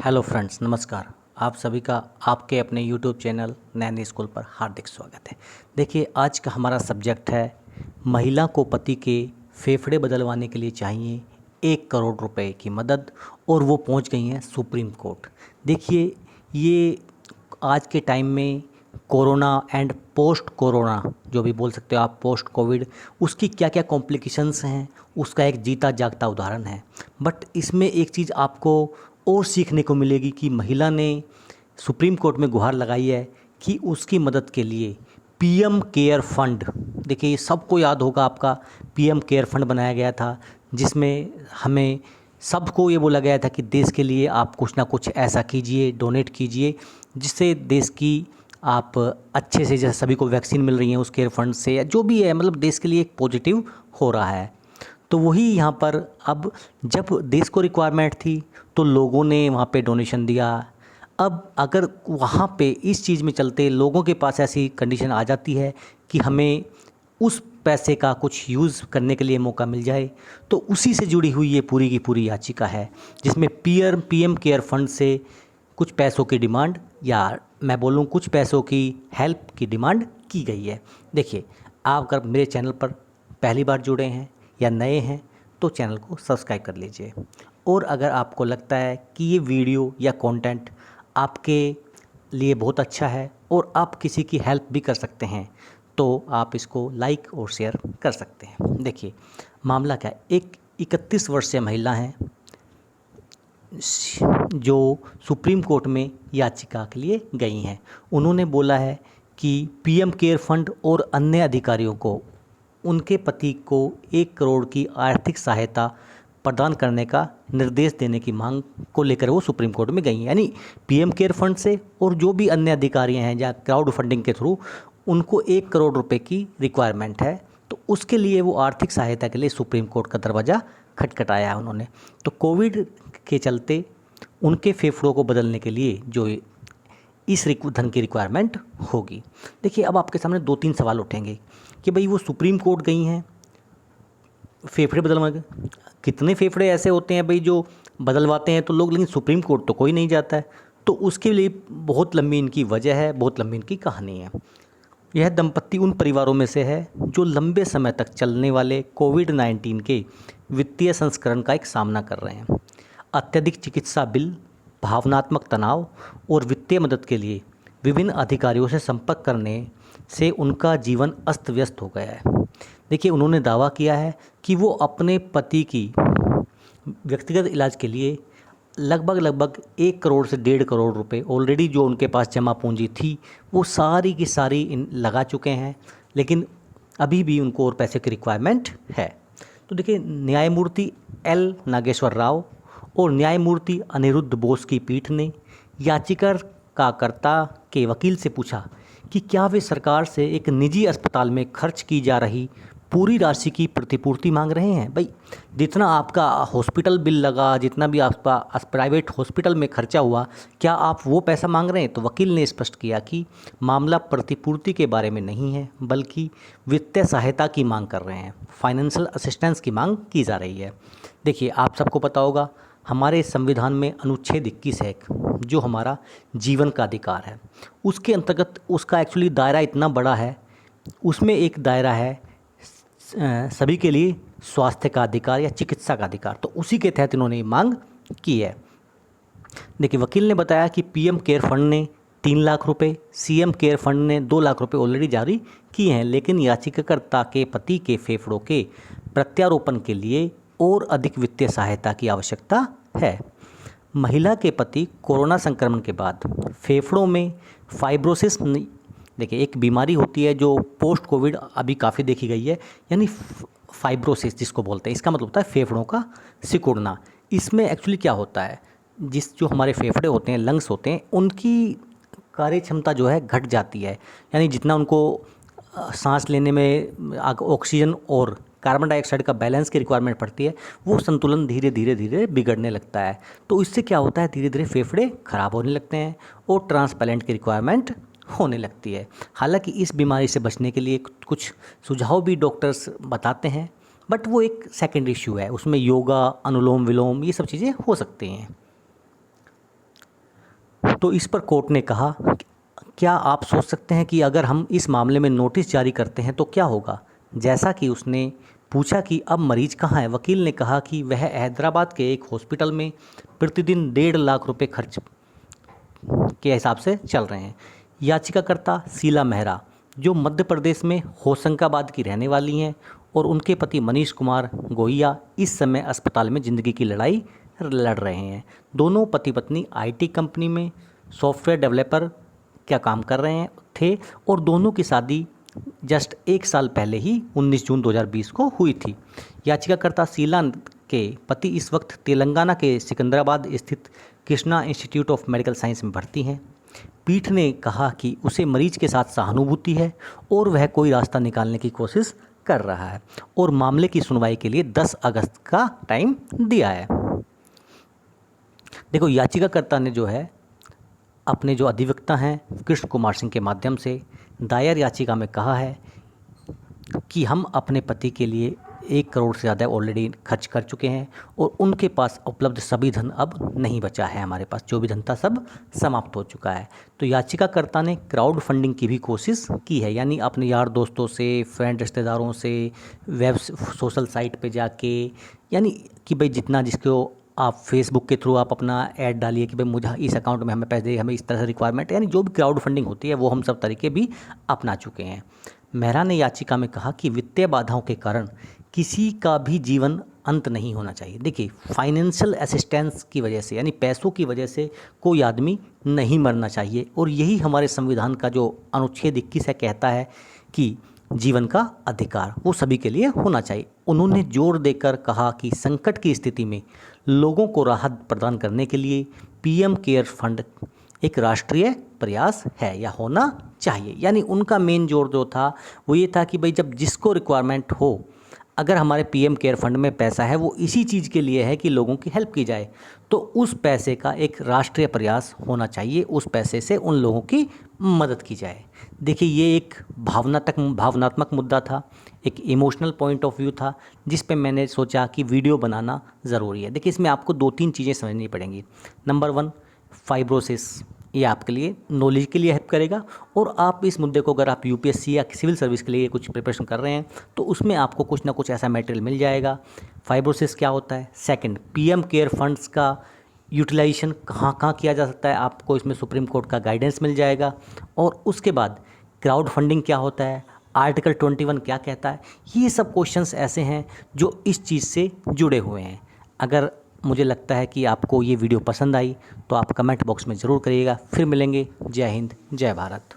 Hello friends, नमस्कार। आप सभी का आपके अपने यूट्यूब चैनल नैनी स्कूल पर हार्दिक स्वागत है। देखिए, आज का हमारा सब्जेक्ट है महिला को पति के फेफड़े बदलवाने के लिए चाहिए 1 करोड़ रुपए की मदद और वो पहुंच गई हैं सुप्रीम कोर्ट। देखिए, ये आज के टाइम में कोरोना एंड पोस्ट कोरोना जो भी बोल सकते हो आप, पोस्ट कोविड, उसकी क्या क्या कॉम्प्लिकेशंस हैं, उसका एक जीता जागता उदाहरण है। बट इसमें एक चीज़ आपको और सीखने को मिलेगी कि महिला ने सुप्रीम कोर्ट में गुहार लगाई है कि उसकी मदद के लिए पीएम केयर फंड, देखिए ये सबको याद होगा, आपका पीएम केयर फंड बनाया गया था जिसमें हमें सबको ये बोला गया था कि देश के लिए आप कुछ ना कुछ ऐसा कीजिए, डोनेट कीजिए जिससे देश की आप अच्छे से, जैसे सभी को वैक्सीन मिल रही है उस केयर फंड से, या जो भी है, मतलब देश के लिए एक पॉजिटिव हो रहा है। तो वही यहाँ पर अब जब देश को रिक्वायरमेंट थी तो लोगों ने वहाँ पे डोनेशन दिया। अब अगर वहाँ पे इस चीज़ में चलते लोगों के पास ऐसी कंडीशन आ जाती है कि हमें उस पैसे का कुछ यूज़ करने के लिए मौका मिल जाए, तो उसी से जुड़ी हुई ये पूरी की पूरी याचिका है जिसमें पीएम केयर फंड से कुछ पैसों की डिमांड, या मैं बोलूँ कुछ पैसों की हेल्प की डिमांड की गई है। देखिए, आप अगर मेरे चैनल पर पहली बार जुड़े हैं या नए हैं तो चैनल को सब्सक्राइब कर लीजिए, और अगर आपको लगता है कि ये वीडियो या कंटेंट आपके लिए बहुत अच्छा है और आप किसी की हेल्प भी कर सकते हैं तो आप इसको लाइक और शेयर कर सकते हैं। देखिए, मामला क्या है, एक 31 वर्षीय महिला हैं जो सुप्रीम कोर्ट में याचिका के लिए गई हैं। उन्होंने बोला है कि पीएम केयर फंड और अन्य अधिकारियों को उनके पति को 1 करोड़ की आर्थिक सहायता प्रदान करने का निर्देश देने की मांग को लेकर वो सुप्रीम कोर्ट में गई हैं। यानी पीएम केयर फंड से और जो भी अन्य अधिकारी हैं या क्राउड फंडिंग के थ्रू उनको 1 करोड़ रुपए की रिक्वायरमेंट है, तो उसके लिए वो आर्थिक सहायता के लिए सुप्रीम कोर्ट का दरवाज़ा खटखटाया है उन्होंने। तो कोविड के चलते उनके फेफड़ों को बदलने के लिए जो इस धन की रिक्वायरमेंट होगी। देखिए, अब आपके सामने 2-3 सवाल उठेंगे कि भाई वो सुप्रीम कोर्ट गई हैं, फेफड़े बदलवा, कितने फेफड़े ऐसे होते हैं भाई जो बदलवाते हैं तो लोग, लेकिन सुप्रीम कोर्ट तो कोई नहीं जाता है। तो उसके लिए बहुत लंबी इनकी वजह है, बहुत लंबी इनकी कहानी है। यह दंपत्ति उन परिवारों में से है जो लंबे समय तक चलने वाले कोविड-19 के वित्तीय संस्करण का एक सामना कर रहे हैं। अत्यधिक चिकित्सा बिल, भावनात्मक तनाव और वित्तीय मदद के लिए विभिन्न अधिकारियों से संपर्क करने से उनका जीवन अस्त व्यस्त हो गया है। देखिए, उन्होंने दावा किया है कि वो अपने पति की व्यक्तिगत इलाज के लिए लगभग 1 करोड़ से 1.5 करोड़ रुपए ऑलरेडी जो उनके पास जमा पूंजी थी वो सारी की सारी लगा चुके हैं, लेकिन अभी भी उनको और पैसे की रिक्वायरमेंट है। तो देखिए, न्यायमूर्ति एल नागेश्वर राव और न्यायमूर्ति अनिरुद्ध बोस की पीठ ने याचिकाकर्ता के वकील से पूछा कि क्या वे सरकार से एक निजी अस्पताल में खर्च की जा रही पूरी राशि की प्रतिपूर्ति मांग रहे हैं। भाई, जितना आपका हॉस्पिटल बिल लगा, जितना भी आपका प्राइवेट हॉस्पिटल में खर्चा हुआ, क्या आप वो पैसा मांग रहे हैं? तो वकील ने स्पष्ट किया कि मामला प्रतिपूर्ति के बारे में नहीं है, बल्कि वित्तीय सहायता की मांग कर रहे हैं, फाइनेंशियल असिस्टेंस की मांग की जा रही है। देखिए, आप सबको पता होगा हमारे संविधान में अनुच्छेद 21 है जो हमारा जीवन का अधिकार है, उसके अंतर्गत उसका एक्चुअली दायरा इतना बड़ा है। उसमें एक दायरा है सभी के लिए स्वास्थ्य का अधिकार या चिकित्सा का अधिकार, तो उसी के तहत इन्होंने ये मांग की है। देखिए, वकील ने बताया कि पीएम केयर फंड ने 3 लाख रुपए, सीएम केयर फंड ने 2 लाख रुपए ऑलरेडी जारी किए हैं, लेकिन याचिकाकर्ता के पति के फेफड़ों के प्रत्यारोपण के लिए और अधिक वित्तीय सहायता की आवश्यकता है। महिला के पति कोरोना संक्रमण के बाद फेफड़ों में फाइब्रोसिस, देखिए एक बीमारी होती है जो पोस्ट कोविड अभी काफ़ी देखी गई है, यानी फाइब्रोसिस जिसको बोलते हैं, इसका मतलब होता है फेफड़ों का सिकुड़ना। इसमें एक्चुअली क्या होता है, जो हमारे फेफड़े होते हैं, लंग्स होते हैं, उनकी कार्य क्षमता जो है घट जाती है। यानी जितना उनको सांस लेने में ऑक्सीजन और कार्बन डाइऑक्साइड का बैलेंस की रिक्वायरमेंट पड़ती है, वो संतुलन धीरे धीरे बिगड़ने लगता है। तो इससे क्या होता है, धीरे धीरे फेफड़े खराब होने लगते हैं और ट्रांसप्लांट की रिक्वायरमेंट होने लगती है। हालांकि इस बीमारी से बचने के लिए कुछ सुझाव भी डॉक्टर्स बताते हैं, बट वो एक सेकेंडरी इश्यू है, उसमें योगा, अनुलोम विलोम, ये सब चीज़ें हो सकती हैं। तो इस पर कोर्ट ने कहा, क्या आप सोच सकते हैं कि अगर हम इस मामले में नोटिस जारी करते हैं तो क्या होगा? जैसा कि उसने पूछा कि अब मरीज कहाँ है, वकील ने कहा कि वह हैदराबाद के एक हॉस्पिटल में प्रतिदिन 1.5 लाख रुपए खर्च के हिसाब से चल रहे हैं। याचिकाकर्ता शीला मेहरा, जो मध्य प्रदेश में होशंगाबाद की रहने वाली हैं, और उनके पति मनीष कुमार गोहिया इस समय अस्पताल में ज़िंदगी की लड़ाई लड़ रहे हैं। दोनों पति पत्नी आईटी कंपनी में सॉफ्टवेयर डेवलपर क्या काम कर रहे हैं थे, और दोनों की शादी जस्ट 1 साल पहले ही 19 जून 2020 को हुई थी। याचिकाकर्ता शीला के पति इस वक्त तेलंगाना के सिकंदराबाद स्थित Krishna institute of medical science में भर्ती हैं। पीठ ने कहा कि उसे मरीज के साथ सहानुभूति है और वह कोई रास्ता निकालने की कोशिश कर रहा है, और मामले की सुनवाई के लिए 10 अगस्त का टाइम दिया है। देखो, याचिकाकर्ता ने जो है अपने जो अधिवक्ता हैं कृष्ण कुमार सिंह के माध्यम से दायर याचिका में कहा है कि हम अपने पति के लिए 1 करोड़ से ज़्यादा ऑलरेडी खर्च कर चुके हैं, और उनके पास उपलब्ध सभी धन अब नहीं बचा है। हमारे पास जो भी धन था सब समाप्त हो चुका है। तो याचिकाकर्ता ने क्राउड फंडिंग की भी कोशिश की है, यानी अपने यार दोस्तों से, फ्रेंड रिश्तेदारों से, वेब सोशल साइट पे जाके, यानी कि भाई जितना जिसको आप फेसबुक के थ्रू आप अपना ऐड डालिए कि भाई मुझे इस अकाउंट में हमें पैसे दे, हमें इस तरह से रिक्वायरमेंट है, यानी जो भी क्राउड फंडिंग होती है वो हम सब तरीके भी अपना चुके हैं। मेहरा ने याचिका में कहा कि वित्तीय बाधाओं के कारण किसी का भी जीवन अंत नहीं होना चाहिए। देखिए, फाइनेंशियल असिस्टेंस की वजह से, यानी पैसों की वजह से कोई आदमी नहीं मरना चाहिए, और यही हमारे संविधान का जो अनुच्छेद 21 है कहता है कि जीवन का अधिकार वो सभी के लिए होना चाहिए। उन्होंने जोर देकर कहा कि संकट की स्थिति में लोगों को राहत प्रदान करने के लिए पीएम केयर फंड एक राष्ट्रीय प्रयास है या होना चाहिए। यानी उनका मेन जोर जो था वो ये था कि भाई जब जिसको रिक्वायरमेंट हो, अगर हमारे पीएम केयर फंड में पैसा है वो इसी चीज़ के लिए है कि लोगों की हेल्प की जाए, तो उस पैसे का एक राष्ट्रीय प्रयास होना चाहिए, उस पैसे से उन लोगों की मदद की जाए। देखिए, ये एक भावनात्मक मुद्दा था, एक इमोशनल पॉइंट ऑफ व्यू था, जिस पे मैंने सोचा कि वीडियो बनाना ज़रूरी है। देखिए, इसमें आपको 2-3 चीज़ें समझनी पड़ेंगी। नंबर 1, फाइब्रोसिस, ये आपके लिए नॉलेज के लिए हेल्प करेगा, और आप इस मुद्दे को अगर आप यूपीएससी या सिविल सर्विस के लिए कुछ प्रिपरेशन कर रहे हैं तो उसमें आपको कुछ ना कुछ ऐसा मटेरियल मिल जाएगा। फाइब्रोसिस क्या होता है। सेकंड, पीएम केयर फंड्स का यूटिलाइजेशन कहाँ कहाँ किया जा सकता है, आपको इसमें सुप्रीम कोर्ट का गाइडेंस मिल जाएगा। और उसके बाद क्राउड फंडिंग क्या होता है, आर्टिकल 21 क्या कहता है। ये सब क्वेश्चंस ऐसे हैं जो इस चीज़ से जुड़े हुए हैं। अगर मुझे लगता है कि आपको ये वीडियो पसंद आई तो आप कमेंट बॉक्स में ज़रूर करिएगा। फिर मिलेंगे। जय हिंद, जय भारत।